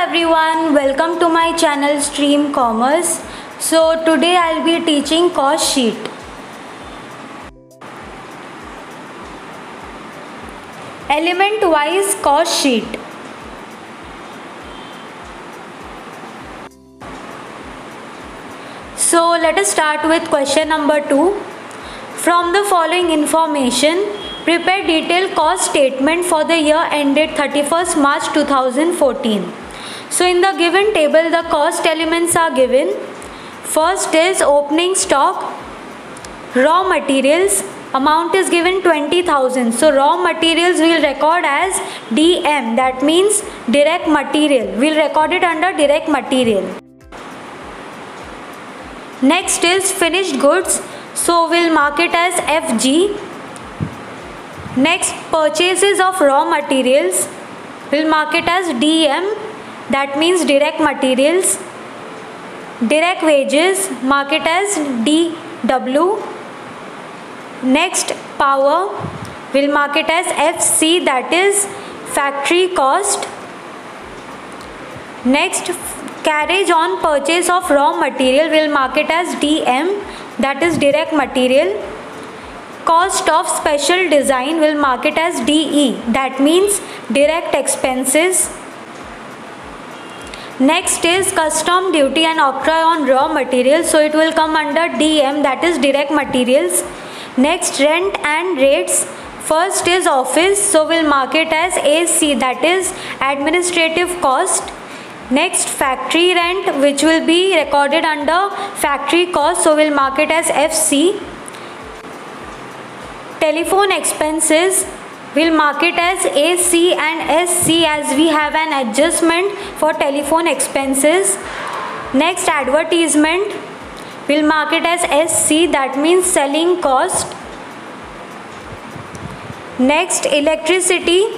everyone, welcome to my channel Stream Commerce. So today I'll be teaching cost sheet. Element wise cost sheet. So let us start with question number 2. From the following information, prepare detailed cost statement for the year ended 31st March 2014. So in the given table, the cost elements are given. First is opening stock, raw materials, amount is given 20,000. So raw materials will record as DM, that means direct material. We'll record it under direct material. Next is finished goods, so we'll mark it as FG. Next, purchases of raw materials, we'll mark it as DM, that means direct materials. Direct wages, mark it as DW. Next, power, we'll mark it as FC, that is factory cost. Next, carriage on purchase of raw material, we'll mark it as DM, that is direct material. Cost of special design, we'll mark it as DE, that means direct expenses. Next is custom duty and octroi on raw materials, so it will come under DM, that is direct materials. Next, rent and rates. First is office, so we'll mark it as AC, that is administrative cost. Next, factory rent, which will be recorded under factory cost, so we'll mark it as FC. Telephone expenses, we'll mark it as AC and SC as we have an adjustment for telephone expenses. Next, advertisement, we'll mark it as SC, that means selling cost. Next, electricity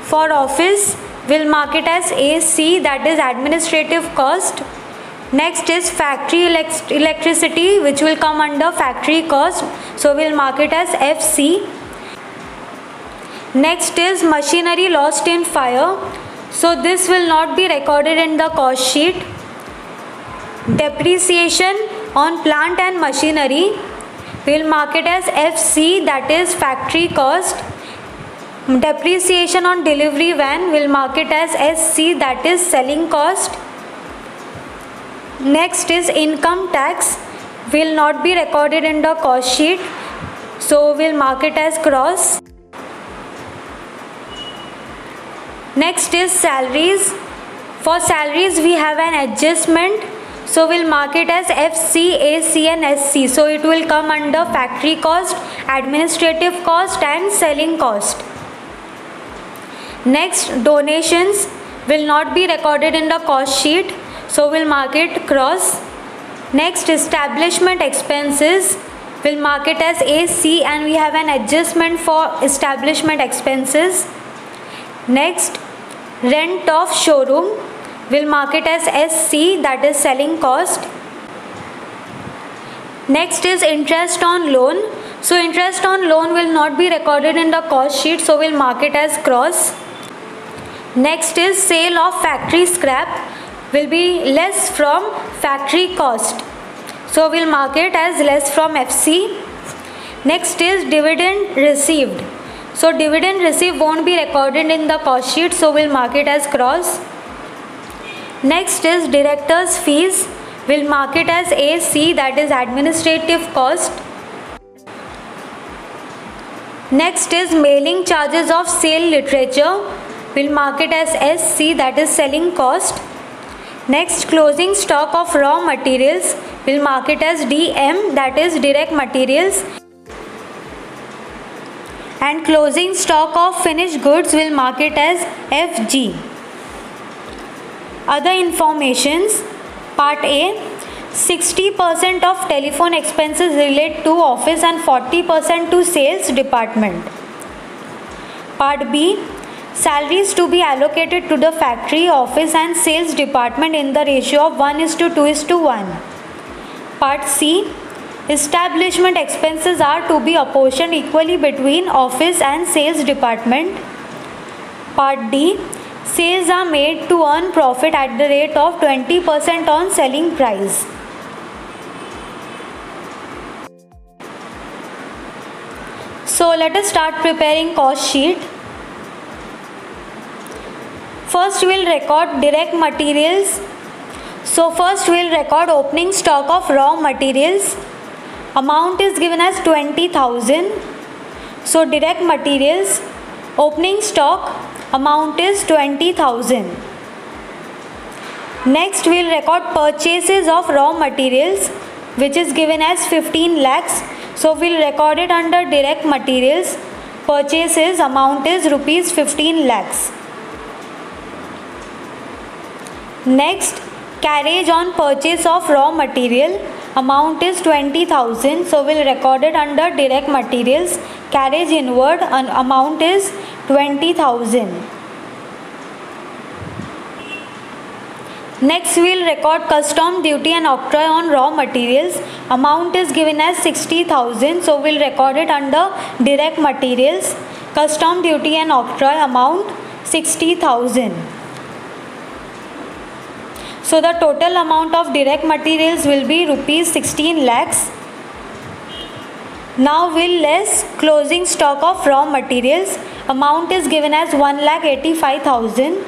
for office, we'll mark it as AC, that is administrative cost. Next is factory electricity, which will come under factory cost, so we'll mark it as FC. Next is machinery lost in fire, so this will not be recorded in the cost sheet. Depreciation on plant and machinery, we'll mark it as FC, that is factory cost. Depreciation on delivery van, we'll mark it as SC, that is selling cost. Next is income tax, will not be recorded in the cost sheet, so we'll mark it as cross. Next is salaries. For salaries we have an adjustment, so we'll mark it as FC, AC and SC, so it will come under factory cost, administrative cost and selling cost. Next, donations will not be recorded in the cost sheet, so we'll mark it cross. Next, establishment expenses, we'll mark it as AC and we have an adjustment for establishment expenses. Next, rent of showroom, we'll mark it as SC, that is selling cost. Next is interest on loan, so interest on loan will not be recorded in the cost sheet, so we'll mark it as cross. Next is sale of factory scrap, will be less from factory cost, so we'll mark it as less from FC. Next is dividend received, so dividend received won't be recorded in the cost sheet, so we'll mark it as cross. Next is directors fees, we'll mark it as AC, that is administrative cost. Next is mailing charges of sale literature, we'll mark it as SC, that is selling cost. Next, closing stock of raw materials, we'll mark it as DM, that is direct materials. And closing stock of finished goods, we'll mark it as FG. Other informations, part A, 60% of telephone expenses relate to office and 40% to sales department. Part B, salaries to be allocated to the factory, office and sales department in the ratio of 1:2:1. Part C, establishment expenses are to be apportioned equally between office and sales department. Part D, Sales are made to earn profit at the rate of 20% on selling price. So let us start preparing cost sheet. First we will record direct materials. So first we will record opening stock of raw materials. Amount is given as 20,000. So direct materials, opening stock, amount is 20,000. Next we will record purchases of raw materials, which is given as 15 lakhs. So we will record it under direct materials. Purchases amount is rupees 15 lakhs. Next, carriage on purchase of raw material, amount is 20,000. So we will record it under direct materials. Carriage inward, amount is 20,000. Next we will record custom duty and octroi on raw materials. Amount is given as 60,000. So we will record it under direct materials. Custom duty and octroi amount 60,000. So the total amount of direct materials will be rupees 16 lakhs. Now we will less closing stock of raw materials. Amount is given as 1,85,000.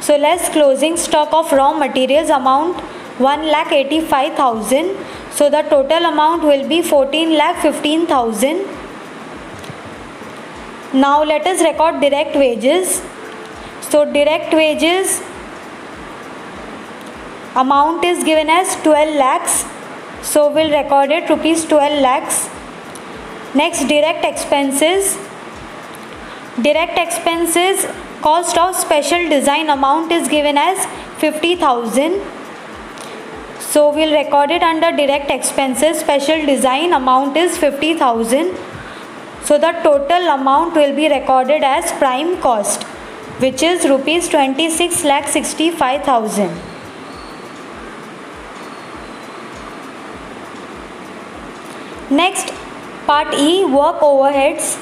So less closing stock of raw materials, amount 1,85,000. So the total amount will be 14,15,000. Now let us record direct wages. So direct wages, amount is given as 12 lakhs. So we will record it rupees 12 lakhs. Next, direct expenses. Direct expenses, cost of special design, amount is given as 50,000. So we will record it under direct expenses. Special design amount is 50,000. So the total amount will be recorded as prime cost, which is rupees 26,65,000. Next, part E, work overheads.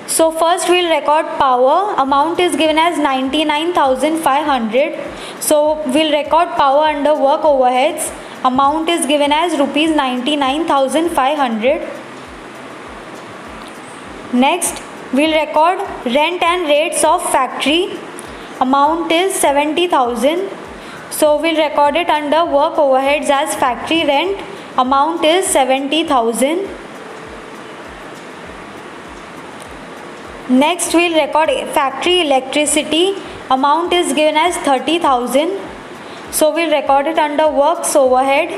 So first we will record power. Amount is given as 99,500. So we will record power under work overheads. Amount is given as rupees 99,500. Next, we will record rent and rates of factory. Amount is 70,000. So we will record it under work overheads as factory rent. Amount is 70,000. Next we will record factory electricity. Amount is given as 30,000. So we will record it under works overhead.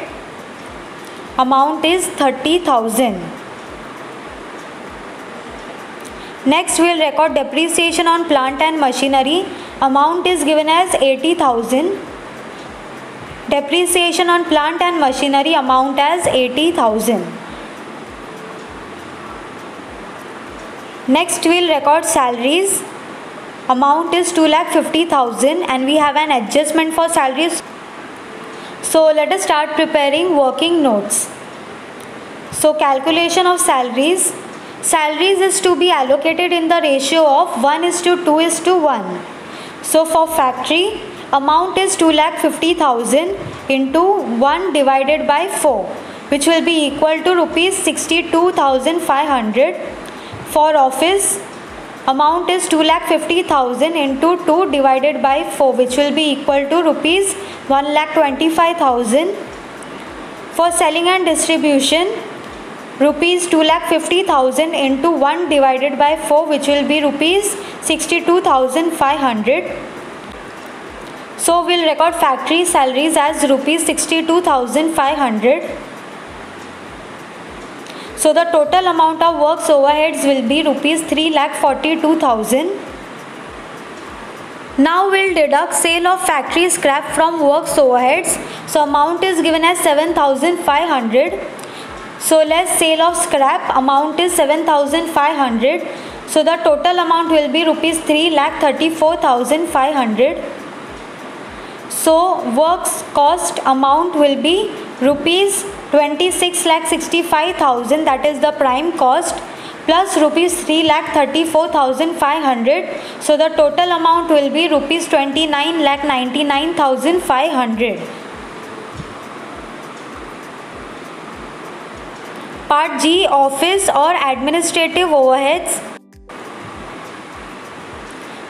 Amount is 30,000. Next we will record depreciation on plant and machinery. Amount is given as 80,000. Depreciation on plant and machinery amount as 80,000. Next we will record salaries. Amount is 2,50,000 and we have an adjustment for salaries. So let us start preparing working notes. So calculation of salaries. Salaries is to be allocated in the ratio of 1:2:1. So for factory, amount is 2,50,000 into 1 divided by 4, which will be equal to rupees 62,500. For office, amount is 2,50,000 into 2 divided by 4, which will be equal to rupees 1,25,000. For selling and distribution, rupees 2,50,000 into 1 divided by 4, which will be rupees 62,500. So we will record factory salaries as rupees 62,500. So the total amount of works overheads will be rupees 3,42,000. Now we will deduct sale of factory scrap from works overheads. So amount is given as 7,500. So less sale of scrap, amount is 7,500. So the total amount will be rupees 3,34,500. So works cost amount will be rupees 26,65,000, that is the prime cost. plus rupees 3,34,500. So the total amount will be rupees 29,99,500. Part G, office or administrative overheads.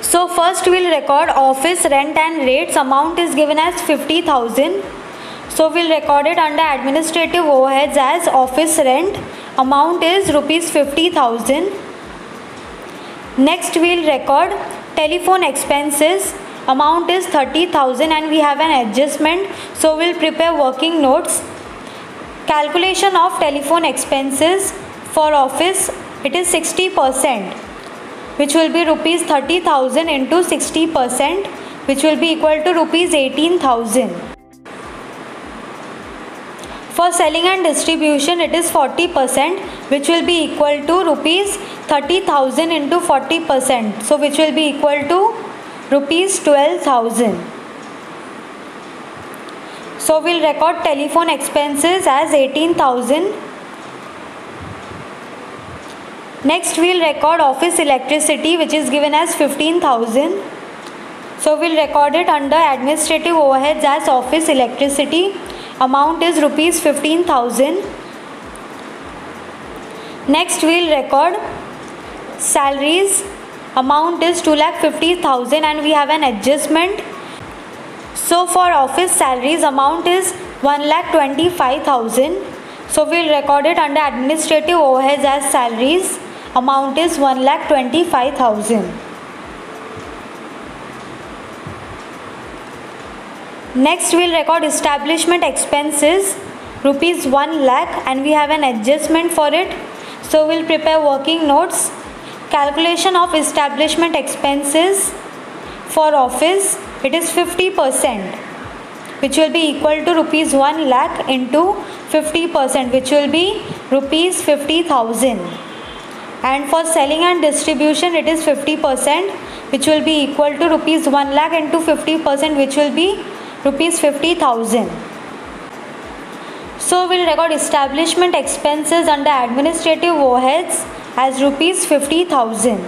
So first we'll record office rent and rates. Amount is given as 50,000. So we'll record it under administrative overheads as office rent. Amount is rupees 50,000. Next we'll record telephone expenses. Amount is 30,000 and we have an adjustment. So we'll prepare working notes. Calculation of telephone expenses for office, it is 60%, which will be rupees 30,000 into 60%, which will be equal to rupees 18,000. For selling and distribution, it is 40%, which will be equal to rupees 30,000 into 40%, so which will be equal to rupees 12,000. So we'll record telephone expenses as 18,000. Next we'll record office electricity, which is given as 15,000. So we'll record it under administrative overheads as office electricity. Amount is rupees 15,000. Next we'll record salaries. Amount is 2,50,000 and we have an adjustment. So for office salaries, amount is 1,25,000. So we'll record it under administrative overheads as salaries. Amount is 1,25,000. Next we'll record establishment expenses, rupees 1 lakh, and we have an adjustment for it. So we'll prepare working notes. Calculation of establishment expenses for office, it is 50%, which will be equal to rupees 1 lakh into 50%, which will be rupees 50,000. And for selling and distribution, it is 50%, which will be equal to rupees 1 lakh into 50%, which will be rupees 50,000. So we'll record establishment expenses under administrative overheads as rupees 50,000.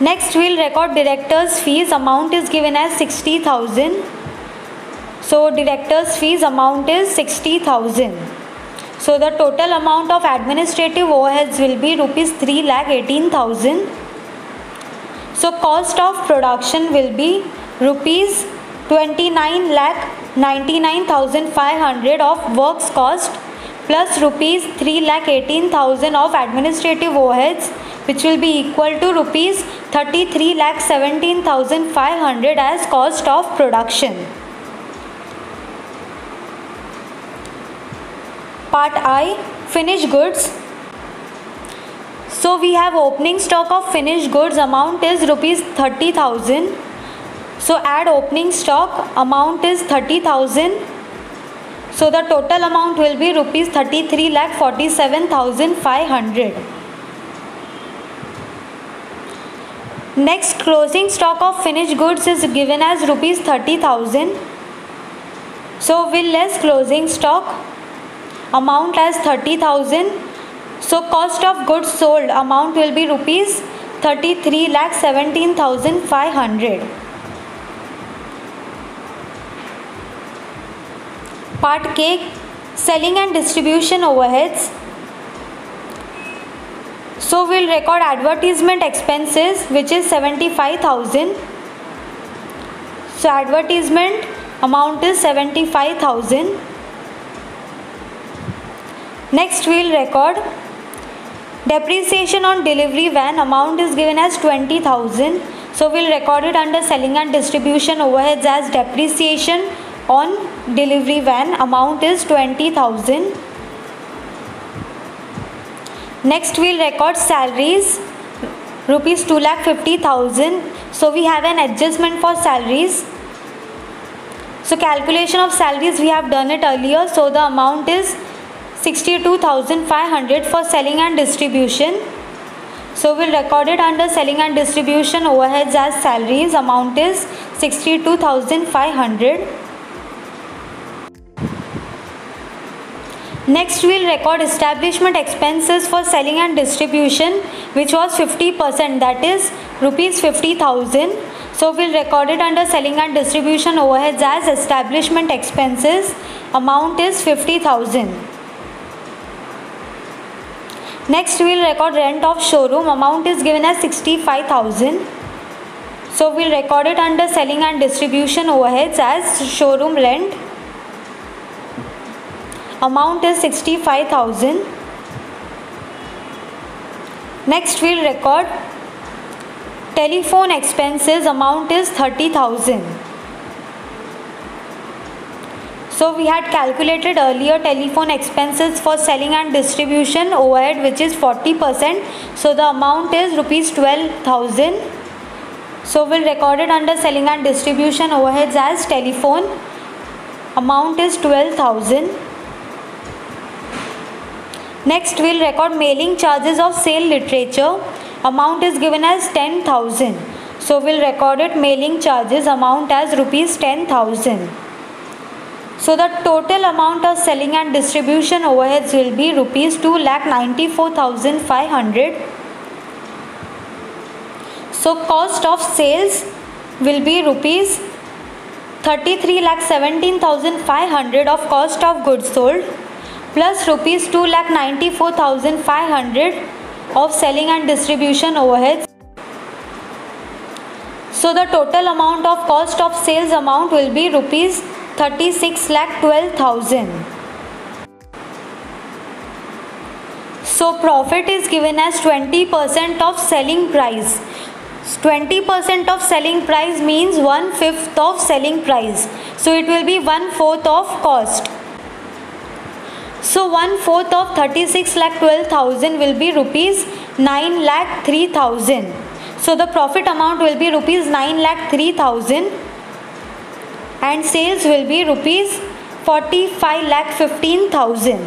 Next we'll record directors fees. Amount is given as 60,000. So directors fees amount is 60,000. So the total amount of administrative overheads will be rupees 3,18,000. So cost of production will be rupees 29,99,500 of works cost plus rupees 3,18,000 of administrative overheads, which will be equal to rupees 33,17,500 as cost of production. Part I, finished goods. So we have opening stock of finished goods. Amount is rupees 30,000. So add opening stock. Amount is 30,000. So the total amount will be rupees 33,47,500. Next, closing stock of finished goods is given as rupees 30,000. So we'll less closing stock. Amount as 30,000. So cost of goods sold amount will be rupees 33,17,500. Part K, selling and distribution overheads. So we'll record advertisement expenses, which is 75,000. So advertisement amount is 75,000. Next we'll record depreciation on delivery van. Amount is given as 20,000. So we'll record it under selling and distribution overheads as depreciation on delivery van. Amount is 20,000. Next we'll record salaries, rupees 2,50,000. So we have an adjustment for salaries. So calculation of salaries we have done it earlier. So the amount is 62,500 for selling and distribution. So we'll record it under selling and distribution overheads as salaries. Amount is 62,500. Next we will record establishment expenses for selling and distribution, which was 50%, that is rupees 50,000. So we will record it under selling and distribution overheads as establishment expenses. Amount is 50,000. Next we will record rent of showroom. Amount is given as 65,000. So we will record it under selling and distribution overheads as showroom rent. Amount is 65,000. Next we will record telephone expenses. Amount is 30,000. So we had calculated earlier telephone expenses for selling and distribution overhead, which is 40%. So the amount is rupees 12,000. So we'll record it under selling and distribution overheads as telephone. Amount is 12,000. Next we'll record mailing charges of sale literature. Amount is given as 10,000. So we'll record it mailing charges amount as rupees 10,000. So the total amount of selling and distribution overheads will be rupees 2,94,500. So cost of sales will be rupees 33,17,500 of cost of goods sold plus rupees 2,94,500 of selling and distribution overheads. So the total amount of cost of sales amount will be rupees 36,12,000. So profit is given as 20% of selling price. 20% of selling price means 1/5 of selling price. So it will be 1/4 of cost. So 1/4 of 36,12,000 will be rupees 9,03,000. So the profit amount will be rupees 9,03,000 and sales will be rupees 45,15,000.